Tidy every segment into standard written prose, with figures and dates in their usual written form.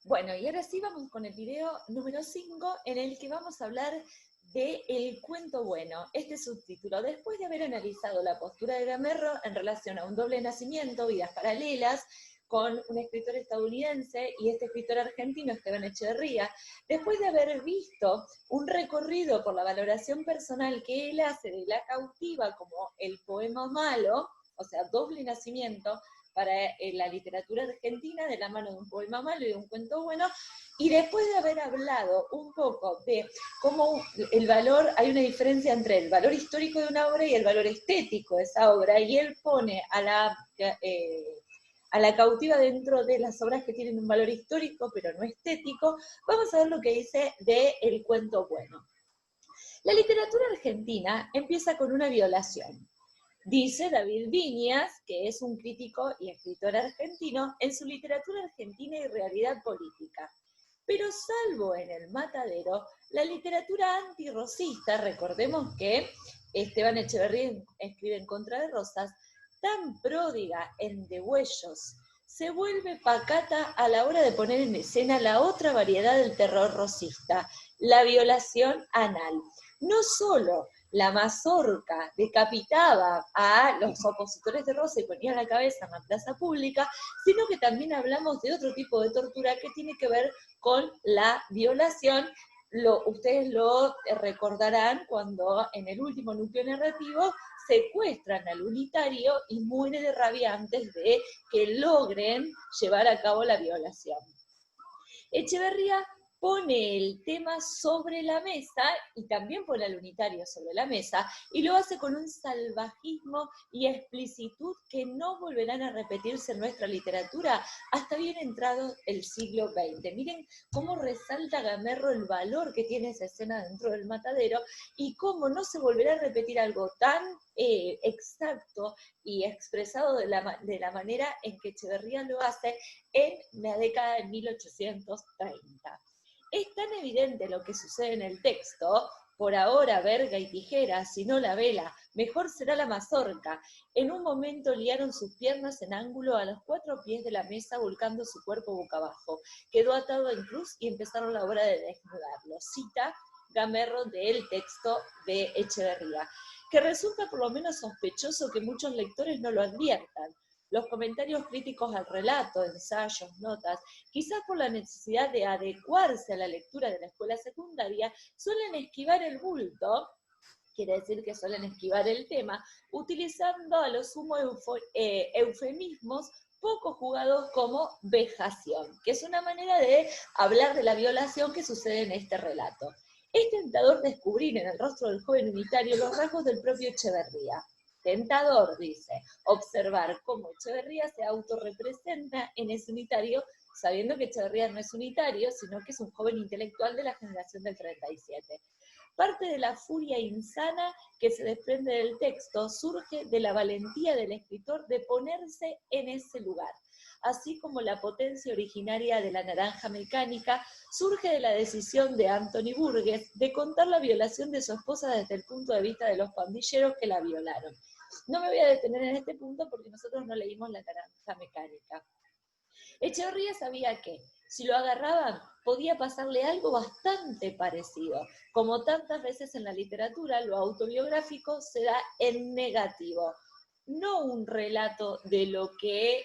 Bueno, y ahora sí vamos con el video número 5, en el que vamos a hablar de El cuento bueno. Este subtítulo, después de haber analizado la postura de Gamerro en relación a un doble nacimiento, vidas paralelas, con un escritor estadounidense y este escritor argentino, Esteban Echeverría, después de haber visto un recorrido por la valoración personal que él hace de La cautiva como el poema malo, o sea, doble nacimiento, para la literatura argentina de la mano de un poema malo y de un cuento bueno, y después de haber hablado un poco de cómo el valor, hay una diferencia entre el valor histórico de una obra y el valor estético de esa obra, y él pone a la cautiva dentro de las obras que tienen un valor histórico pero no estético. Vamos a ver lo que dice de El cuento bueno. La literatura argentina empieza con una violación. Dice David Viñas, que es un crítico y escritor argentino, en su literatura argentina y realidad política. Pero salvo en El Matadero, la literatura antirrosista, recordemos que Esteban Echeverría escribe En contra de Rosas, tan pródiga en degüellos, se vuelve pacata a la hora de poner en escena la otra variedad del terror rosista, la violación anal. No solo la mazorca decapitaba a los opositores de Rosa y ponía la cabeza en la plaza pública, sino que también hablamos de otro tipo de tortura que tiene que ver con la violación. Ustedes lo recordarán cuando en el último núcleo narrativo secuestran al unitario y muere de rabia antes de que logren llevar a cabo la violación. Echeverría pone el tema sobre la mesa y también pone al unitario sobre la mesa y lo hace con un salvajismo y explicitud que no volverán a repetirse en nuestra literatura hasta bien entrado el siglo XX. Miren cómo resalta Gamerro el valor que tiene esa escena dentro del matadero y cómo no se volverá a repetir algo tan exacto y expresado de la manera en que Echeverría lo hace en la década de 1830. Es tan evidente lo que sucede en el texto, por ahora verga y tijera, si no la vela, mejor será la mazorca. En un momento liaron sus piernas en ángulo a los 4 pies de la mesa, volcando su cuerpo boca abajo. Quedó atado en cruz y empezaron la obra de desnudarlo. Cita Gamerro del texto de Echeverría, que resulta por lo menos sospechoso que muchos lectores no lo adviertan. Los comentarios críticos al relato, ensayos, notas, quizás por la necesidad de adecuarse a la lectura de la escuela secundaria, suelen esquivar el bulto, quiere decir que suelen esquivar el tema, utilizando a lo sumo eufemismos poco jugados como vejación, que es una manera de hablar de la violación que sucede en este relato. Es tentador descubrir en el rostro del joven unitario los rasgos del propio Echeverría. Tentador, dice, observar cómo Echeverría se autorrepresenta en ese unitario, sabiendo que Echeverría no es unitario, sino que es un joven intelectual de la generación del 37. Parte de la furia insana que se desprende del texto surge de la valentía del escritor de ponerse en ese lugar, así como la potencia originaria de la naranja mecánica surge de la decisión de Anthony Burgess de contar la violación de su esposa desde el punto de vista de los pandilleros que la violaron. No me voy a detener en este punto porque nosotros no leímos La naranja mecánica. Echeverría sabía que si lo agarraban podía pasarle algo bastante parecido. Como tantas veces en la literatura, lo autobiográfico se da en negativo. No un relato de lo que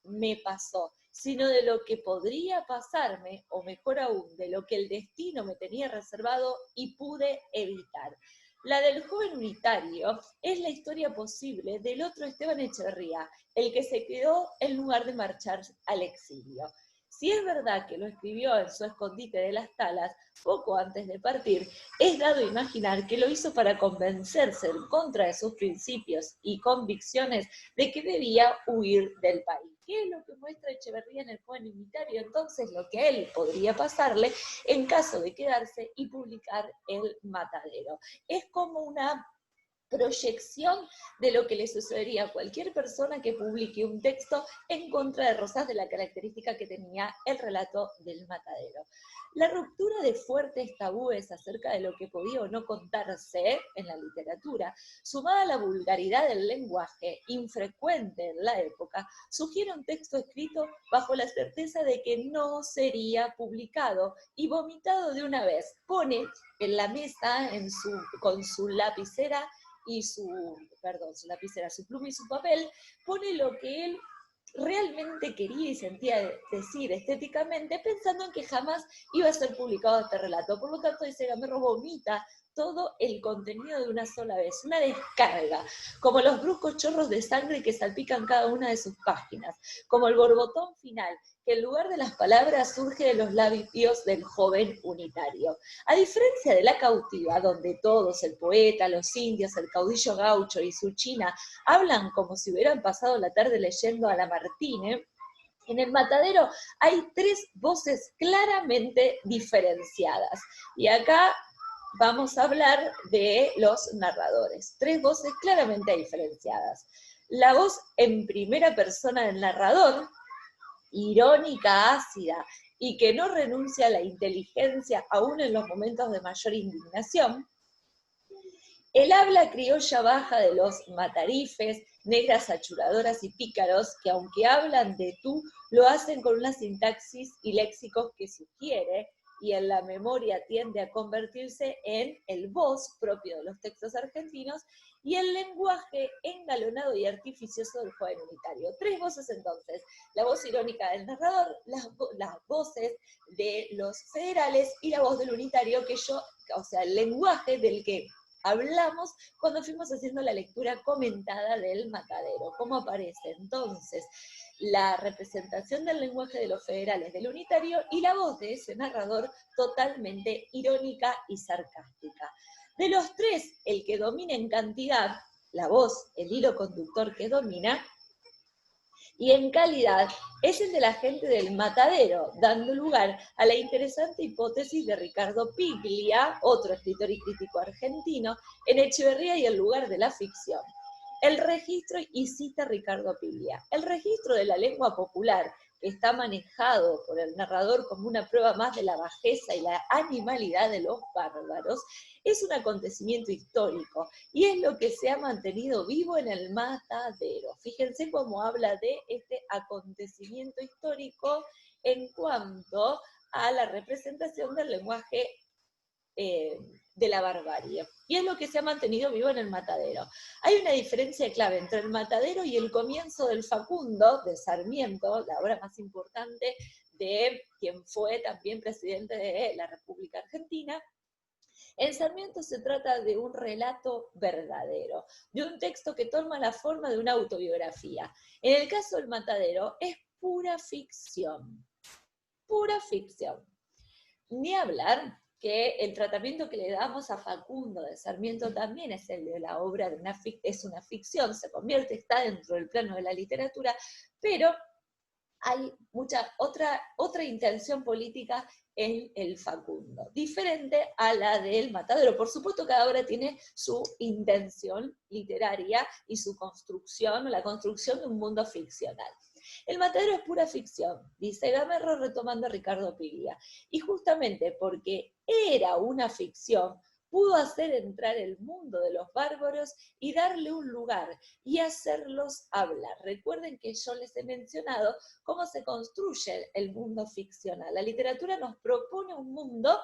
me pasó, sino de lo que podría pasarme, o mejor aún, de lo que el destino me tenía reservado y pude evitar. La del joven unitario es la historia posible del otro Esteban Echeverría, el que se quedó en lugar de marchar al exilio. Si es verdad que lo escribió en su escondite de las Talas poco antes de partir, es dado imaginar que lo hizo para convencerse en contra de sus principios y convicciones de que debía huir del país. ¿Qué es lo que muestra Echeverría en el joven unitario? Entonces, lo que a él podría pasarle en caso de quedarse y publicar El Matadero. Es como una proyección de lo que le sucedería a cualquier persona que publique un texto en contra de Rosas, de la característica que tenía el relato del matadero. La ruptura de fuertes tabúes acerca de lo que podía o no contarse en la literatura, sumada a la vulgaridad del lenguaje, infrecuente en la época, sugiere un texto escrito bajo la certeza de que no sería publicado y vomitado de una vez. Pone en la mesa con su lapicera y su pluma y su papel, pone lo que él realmente quería y sentía decir estéticamente, pensando en que jamás iba a ser publicado este relato. Por lo tanto, dice Gamero vomita todo el contenido de una sola vez, una descarga, como los bruscos chorros de sangre que salpican cada una de sus páginas, como el borbotón final, que en lugar de las palabras surge de los labios del joven unitario. A diferencia de La cautiva, donde todos, el poeta, los indios, el caudillo gaucho y su china, hablan como si hubieran pasado la tarde leyendo a Lamartine, en El matadero hay 3 voces claramente diferenciadas. Y acá vamos a hablar de los narradores. 3 voces claramente diferenciadas. La voz en primera persona del narrador, irónica, ácida, y que no renuncia a la inteligencia aún en los momentos de mayor indignación. El habla criolla baja de los matarifes, negras achuradoras y pícaros, que aunque hablan de tú, lo hacen con una sintaxis y léxicos que sugiere, y en la memoria tiende a convertirse en el vos propio de los textos argentinos, y el lenguaje engalonado y artificioso del joven unitario. 3 voces entonces: la voz irónica del narrador, las voces de los federales y la voz del unitario, el lenguaje del que hablamos cuando fuimos haciendo la lectura comentada del matadero. ¿Cómo aparece entonces la representación del lenguaje de los federales del unitario y la voz de ese narrador totalmente irónica y sarcástica? De los 3, el que domina en cantidad, la voz, el hilo conductor que domina, y en calidad es el de la gente del matadero, dando lugar a la interesante hipótesis de Ricardo Piglia, otro escritor y crítico argentino, en Echeverría y el lugar de la ficción. El registro, y cita Ricardo Piglia, el registro de la lengua popular, que está manejado por el narrador como una prueba más de la bajeza y la animalidad de los bárbaros, es un acontecimiento histórico y es lo que se ha mantenido vivo en el matadero. Fíjense cómo habla de este acontecimiento histórico en cuanto a la representación del lenguaje de la barbarie. Y es lo que se ha mantenido vivo en el matadero. Hay una diferencia clave entre el matadero y el comienzo del Facundo, de Sarmiento, la obra más importante de quien fue también presidente de la República Argentina. En Sarmiento se trata de un relato verdadero, de un texto que toma la forma de una autobiografía. En el caso del matadero es pura ficción, pura ficción. Ni hablar que el tratamiento que le damos a Facundo de Sarmiento también es el de la obra de es una ficción, se convierte, está dentro del plano de la literatura, pero hay mucha otra intención política en el Facundo, diferente a la del matadero. Por supuesto, cada obra tiene su intención literaria y su construcción, la construcción de un mundo ficcional. El matadero es pura ficción, dice Gamerro retomando a Ricardo Piglia, y justamente porque era una ficción, pudo hacer entrar el mundo de los bárbaros y darle un lugar y hacerlos hablar. Recuerden que yo les he mencionado cómo se construye el mundo ficcional. La literatura nos propone un mundo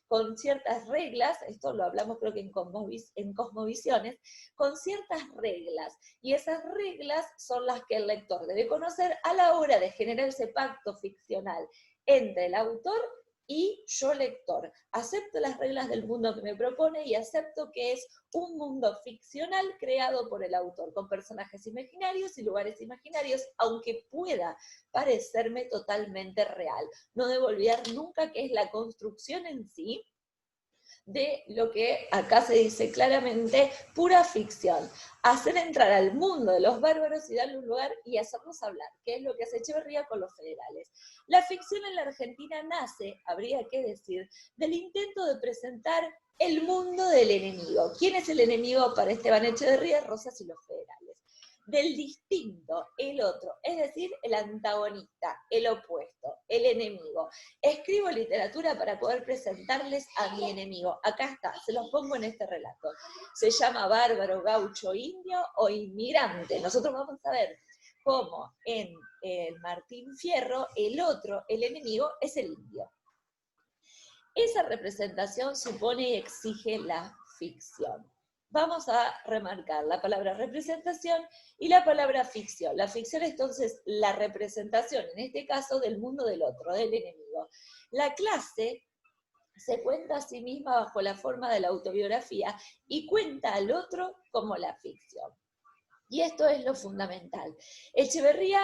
con ciertas reglas, esto lo hablamos creo que en Cosmovisiones, con ciertas reglas, y esas reglas son las que el lector debe conocer a la hora de generar ese pacto ficcional entre el autor y yo lector. Acepto las reglas del mundo que me propone y acepto que es un mundo ficcional creado por el autor, con personajes imaginarios y lugares imaginarios, aunque pueda parecerme totalmente real. No debo olvidar nunca que es la construcción en sí de lo que acá se dice claramente, pura ficción. Hacer entrar al mundo de los bárbaros y darle un lugar y hacernos hablar, que es lo que hace Echeverría con los federales. La ficción en la Argentina nace, habría que decir, del intento de presentar el mundo del enemigo. ¿Quién es el enemigo para Esteban Echeverría? Rosas y los federales. Del distinto, el otro, es decir, el antagonista, el opuesto, el enemigo. Escribo literatura para poder presentarles a mi enemigo. Acá está, se los pongo en este relato. Se llama bárbaro, gaucho, indio o inmigrante. Nosotros vamos a ver cómo en Martín Fierro el otro, el enemigo, es el indio. Esa representación supone y exige la ficción. Vamos a remarcar la palabra representación y la palabra ficción. La ficción es entonces la representación, en este caso, del mundo del otro, del enemigo. La clase se cuenta a sí misma bajo la forma de la autobiografía y cuenta al otro como la ficción. Y esto es lo fundamental. Echeverría,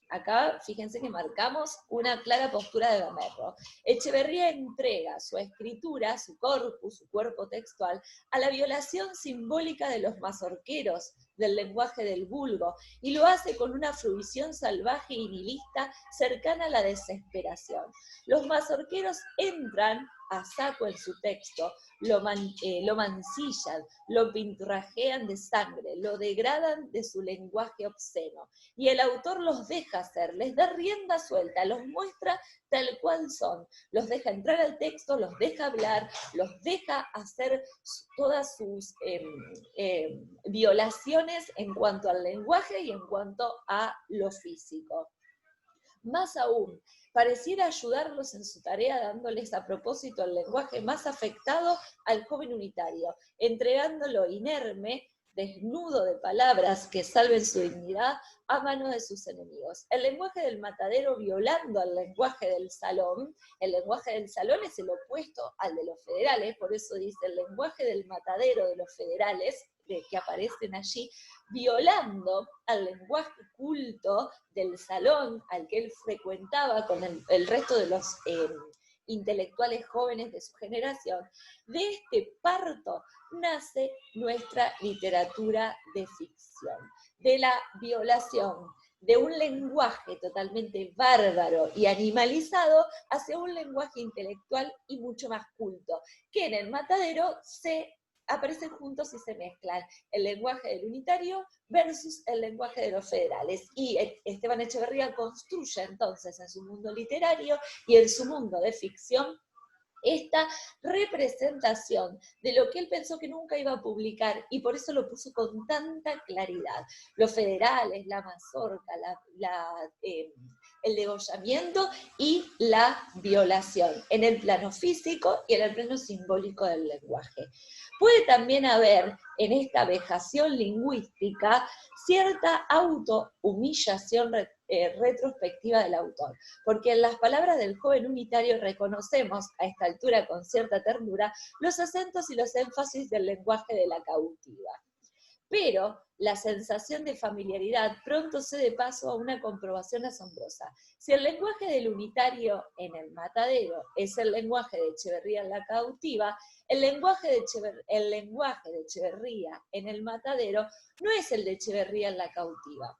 acá fíjense que marcamos una clara postura de Gamerro. Echeverría entrega su escritura, su corpus, su cuerpo textual, a la violación simbólica de los mazorqueros, del lenguaje del vulgo, y lo hace con una fruición salvaje y nihilista cercana a la desesperación. Los mazorqueros entran a saco en su texto, lo mancillan, lo pinturrajean de sangre, lo degradan de su lenguaje obsceno. Y el autor los deja hacer, les da rienda suelta, los muestra tal cual son, los deja entrar al texto, los deja hablar, los deja hacer todas sus violaciones en cuanto al lenguaje y en cuanto a lo físico. Más aún, pareciera ayudarlos en su tarea dándoles a propósito el lenguaje más afectado al joven unitario, entregándolo inerme, desnudo de palabras que salven su dignidad a manos de sus enemigos. El lenguaje del matadero violando al lenguaje del salón. El lenguaje del salón es el opuesto al de los federales, por eso dice el lenguaje del matadero de los federales, que aparecen allí, violando al lenguaje culto del salón al que él frecuentaba con el resto de los intelectuales jóvenes de su generación. De este parto nace nuestra literatura de ficción, de la violación de un lenguaje totalmente bárbaro y animalizado hacia un lenguaje intelectual y mucho más culto, que en el matadero se aparecen juntos y se mezclan el lenguaje del unitario versus el lenguaje de los federales. Y Esteban Echeverría construye entonces en su mundo literario y en su mundo de ficción esta representación de lo que él pensó que nunca iba a publicar y por eso lo puso con tanta claridad. Los federales, la mazorca, el degollamiento y la violación en el plano físico y en el plano simbólico del lenguaje. Puede también haber en esta vejación lingüística cierta autohumillación retrospectiva del autor, porque en las palabras del joven unitario reconocemos a esta altura con cierta ternura los acentos y los énfasis del lenguaje de la cautiva. Pero la sensación de familiaridad pronto cede paso a una comprobación asombrosa. Si el lenguaje del unitario en el matadero es el lenguaje de Echeverría en la cautiva, el lenguaje de Echeverría en el matadero no es el de Echeverría en la cautiva.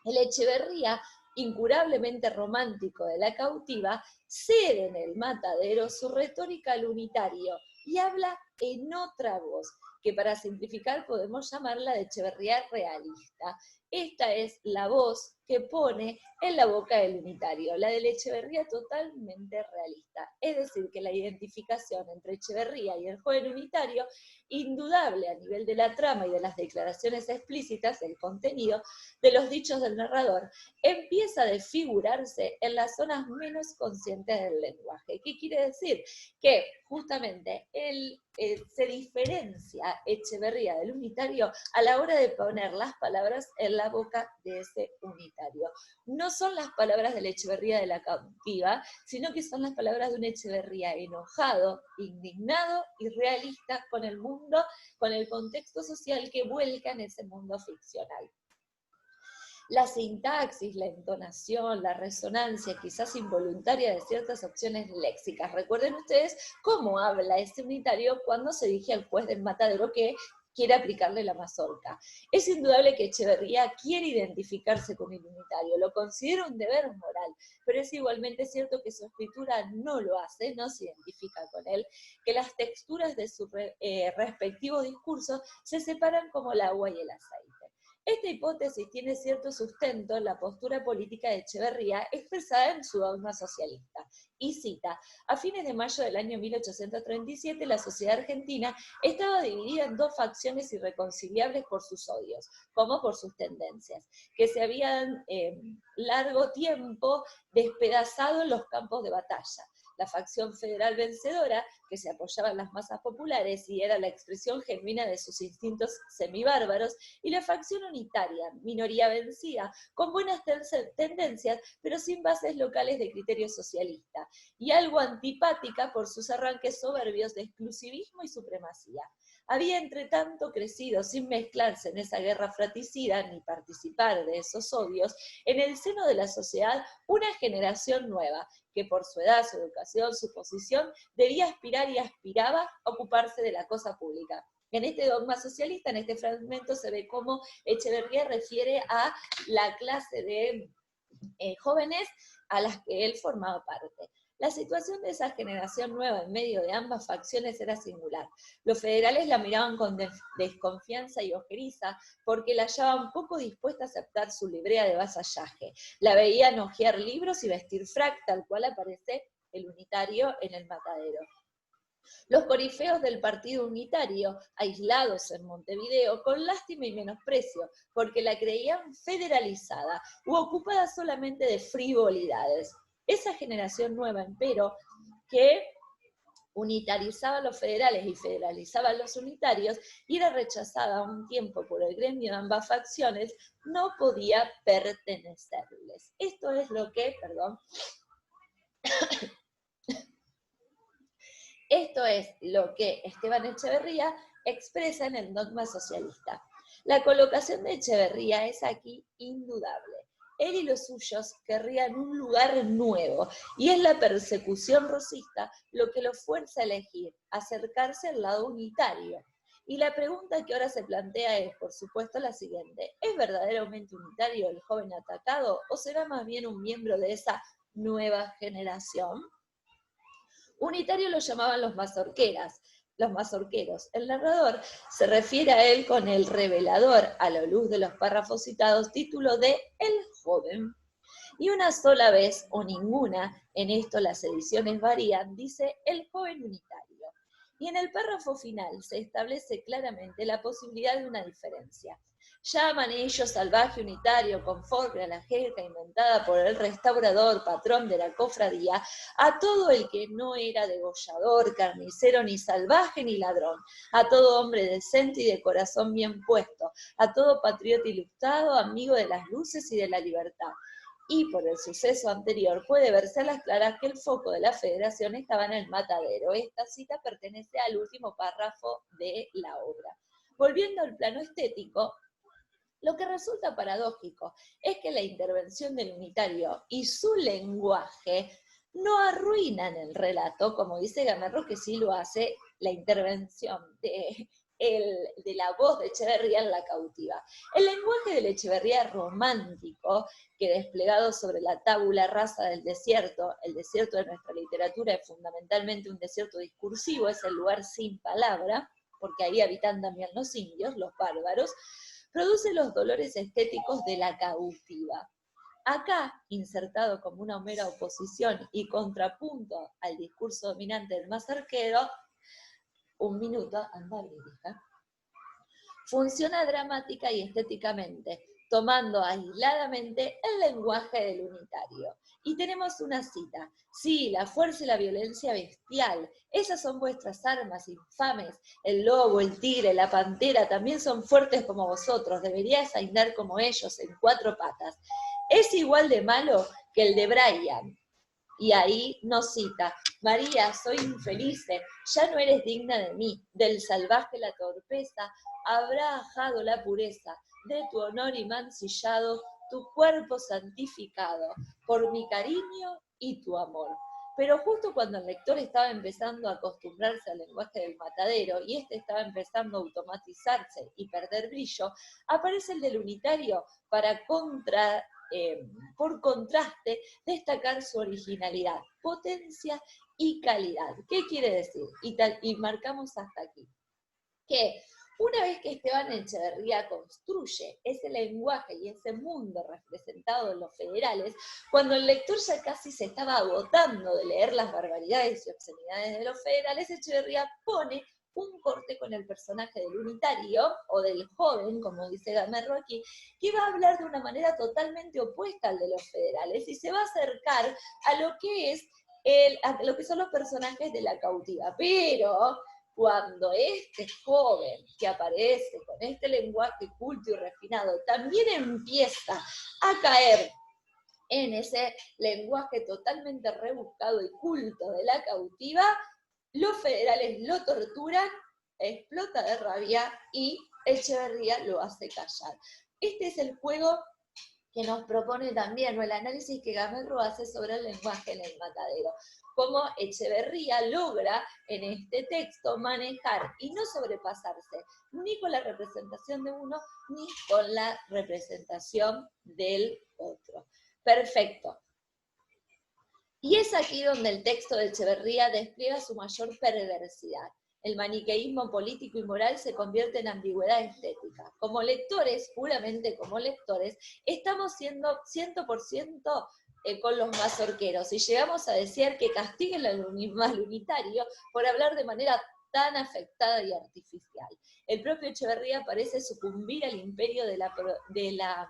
El Echeverría, incurablemente romántico de la cautiva, cede en el matadero su retórica al unitario y habla en otra voz, que para simplificar podemos llamarla de Echeverría realista. Esta es la voz que pone en la boca del unitario, la de Echeverría totalmente realista. Es decir, que la identificación entre Echeverría y el joven unitario, indudable a nivel de la trama y de las declaraciones explícitas del contenido de los dichos del narrador, empieza a desfigurarse en las zonas menos conscientes del lenguaje. ¿Qué quiere decir? Que justamente se diferencia Echeverría del unitario a la hora de poner las palabras en la boca de ese unitario. No son las palabras de la Echeverría de la cautiva, sino que son las palabras de un Echeverría enojado, indignado y realista con el mundo, con el contexto social que vuelca en ese mundo ficcional. La sintaxis, la entonación, la resonancia, quizás involuntaria de ciertas opciones léxicas. Recuerden ustedes cómo habla ese unitario cuando se dirige al juez del matadero que quiere aplicarle la mazorca. Es indudable que Echeverría quiere identificarse con el unitario, lo considera un deber moral, pero es igualmente cierto que su escritura no lo hace, no se identifica con él, que las texturas de su respectivo discurso se separan como el agua y el aceite. Esta hipótesis tiene cierto sustento en la postura política de Echeverría expresada en su dogma socialista. Y cita, a fines de mayo del año 1837, la sociedad argentina estaba dividida en dos facciones irreconciliables por sus odios, como por sus tendencias, que se habían largo tiempo despedazado en los campos de batalla. La facción federal vencedora, que se apoyaba en las masas populares y era la expresión genuina de sus instintos semibárbaros, y la facción unitaria, minoría vencida, con buenas tendencias, pero sin bases locales de criterio socialista, y algo antipática por sus arranques soberbios de exclusivismo y supremacía. Había, entre tanto, crecido, sin mezclarse en esa guerra fratricida, ni participar de esos odios, en el seno de la sociedad una generación nueva, que por su edad, su educación, su posición, debía aspirar y aspiraba a ocuparse de la cosa pública. En este dogma socialista, en este fragmento, se ve cómo Echeverría refiere a la clase de jóvenes a las que él formaba parte. La situación de esa generación nueva en medio de ambas facciones era singular. Los federales la miraban con desconfianza y ojeriza porque la hallaban poco dispuesta a aceptar su librea de vasallaje. La veían hojear libros y vestir frac, tal cual aparece el unitario en el matadero. Los corifeos del partido unitario, aislados en Montevideo, con lástima y menosprecio, porque la creían federalizada u ocupada solamente de frivolidades. Esa generación nueva, empero, que unitarizaba a los federales y federalizaba a los unitarios y era rechazada a un tiempo por el gremio de ambas facciones, no podía pertenecerles. Esto es lo que, Esto es lo que Esteban Echeverría expresa en el dogma socialista. La colocación de Echeverría es aquí indudable. Él y los suyos querrían un lugar nuevo, y es la persecución rosista lo que lo fuerza a elegir, acercarse al lado unitario. Y la pregunta que ahora se plantea es, por supuesto, la siguiente: ¿es verdaderamente unitario el joven atacado o será más bien un miembro de esa nueva generación? Unitario lo llamaban los mazorqueros. El narrador se refiere a él con el revelador, a la luz de los párrafos citados, título de El joven. Y una sola vez, o ninguna, en esto las ediciones varían, dice El joven unitario. Y en el párrafo final se establece claramente la posibilidad de una diferencia. Llaman ellos salvaje unitario, conforme a la jerga inventada por el restaurador, patrón de la cofradía, a todo el que no era degollador, carnicero, ni salvaje, ni ladrón, a todo hombre decente y de corazón bien puesto, a todo patriota ilustrado, amigo de las luces y de la libertad. Y por el suceso anterior puede verse a las claras que el foco de la federación estaba en el matadero. Esta cita pertenece al último párrafo de la obra. Volviendo al plano estético, lo que resulta paradójico es que la intervención del unitario y su lenguaje no arruinan el relato, como dice Gamarro, que sí lo hace la intervención de la voz de Echeverría en La cautiva. El lenguaje de Echeverría romántico, que desplegado sobre la tabula rasa del desierto, el desierto de nuestra literatura es fundamentalmente un desierto discursivo, es el lugar sin palabra, porque ahí habitan también los indios, los bárbaros, produce los dolores estéticos de La cautiva. Acá, insertado como una mera oposición y contrapunto al discurso dominante del mazorquero, funciona dramática y estéticamente, tomando aisladamente el lenguaje del unitario. Y tenemos una cita: sí, la fuerza y la violencia bestial, esas son vuestras armas infames, el lobo, el tigre, la pantera también son fuertes como vosotros, deberíais andar como ellos en cuatro patas. Es igual de malo que el de Brian. Y ahí nos cita: María, soy infeliz, ya no eres digna de mí, del salvaje la torpeza habrá ajado la pureza, de tu honor y mancillado tu cuerpo santificado por mi cariño y tu amor. Pero justo cuando el lector estaba empezando a acostumbrarse al lenguaje del matadero y este estaba empezando a automatizarse y perder brillo, aparece el del unitario para por contraste, destacar su originalidad, potencia y calidad. ¿Qué quiere decir? Y marcamos hasta aquí. Que una vez que Esteban Echeverría construye ese lenguaje y ese mundo representado en los federales, cuando el lector ya casi se estaba agotando de leer las barbaridades y obscenidades de los federales, Echeverría pone un corte con el personaje del unitario, o del joven, como dice Gamerro aquí, que va a hablar de una manera totalmente opuesta al de los federales, y se va a acercar a lo que es a lo que son los personajes de La Cautiva. Pero cuando este joven que aparece con este lenguaje culto y refinado también empieza a caer en ese lenguaje totalmente rebuscado y culto de La Cautiva, los federales lo torturan, explota de rabia y Echeverría lo hace callar. Este es el juego que nos propone también, o el análisis que Gamerro hace sobre el lenguaje en el matadero. Cómo Echeverría logra en este texto manejar y no sobrepasarse ni con la representación de uno ni con la representación del otro. Perfecto. Y es aquí donde el texto de Echeverría despliega su mayor perversidad. El maniqueísmo político y moral se convierte en ambigüedad estética. Como lectores, puramente como lectores, estamos siendo 100% con los mazorqueros y llegamos a decir que castiguen al unitario por hablar de manera tan afectada y artificial. El propio Echeverría parece sucumbir al imperio de la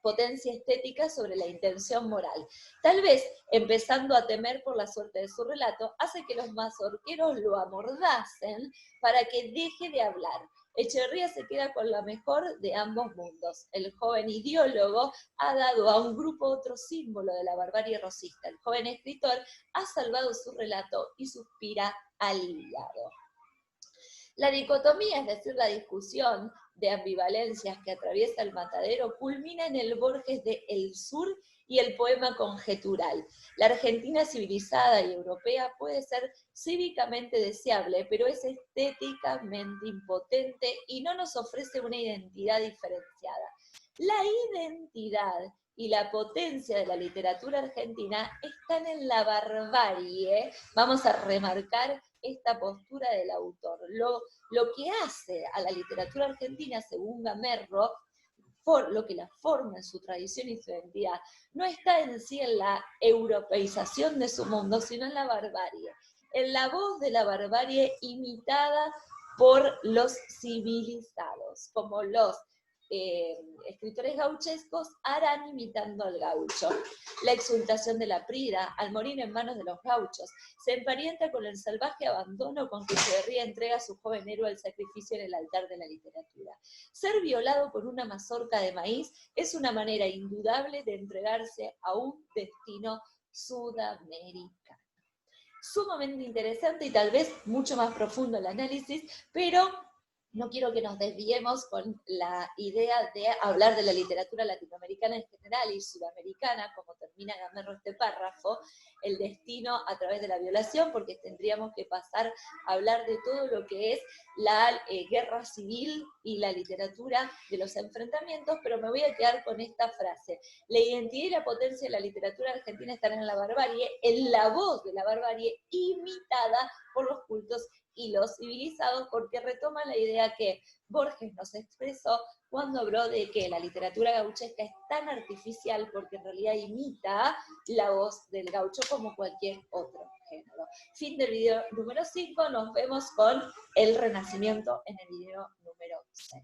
potencia estética sobre la intención moral. Tal vez, empezando a temer por la suerte de su relato, hace que los mazorqueros lo amordacen para que deje de hablar. Echeverría se queda con la mejor de ambos mundos. El joven ideólogo ha dado a un grupo otro símbolo de la barbarie rosista. El joven escritor ha salvado su relato y suspira aliviado. La dicotomía, es decir, la discusión de ambivalencias que atraviesa el matadero, culmina en el Borges de El Sur y el poema conjetural. La Argentina civilizada y europea puede ser cívicamente deseable, pero es estéticamente impotente y no nos ofrece una identidad diferenciada. La identidad y la potencia de la literatura argentina están en la barbarie. Vamos a remarcar esta postura del autor. Lo que hace a la literatura argentina, según Gamerro, por lo que la forma en su tradición y su identidad, no está en sí en la europeización de su mundo, sino en la barbarie, en la voz de la barbarie imitada por los civilizados, como los escritores gauchescos harán imitando al gaucho. La exultación de la Prida, al morir en manos de los gauchos, se emparenta con el salvaje abandono con que Echeverría entrega a su joven héroe al sacrificio en el altar de la literatura. Ser violado por una mazorca de maíz es una manera indudable de entregarse a un destino sudamericano. Sumamente interesante y tal vez mucho más profundo el análisis, pero no quiero que nos desviemos con la idea de hablar de la literatura latinoamericana en general y sudamericana, como termina Gamerro este párrafo, el destino a través de la violación, porque tendríamos que pasar a hablar de todo lo que es la guerra civil y la literatura de los enfrentamientos, pero me voy a quedar con esta frase. La identidad y la potencia de la literatura argentina están en la barbarie, en la voz de la barbarie, imitada por los cultos y los civilizados, porque retoma la idea que Borges nos expresó cuando habló de que la literatura gauchesca es tan artificial porque en realidad imita la voz del gaucho como cualquier otro género. Fin del video número 5, nos vemos con el Renacimiento en el video número 6.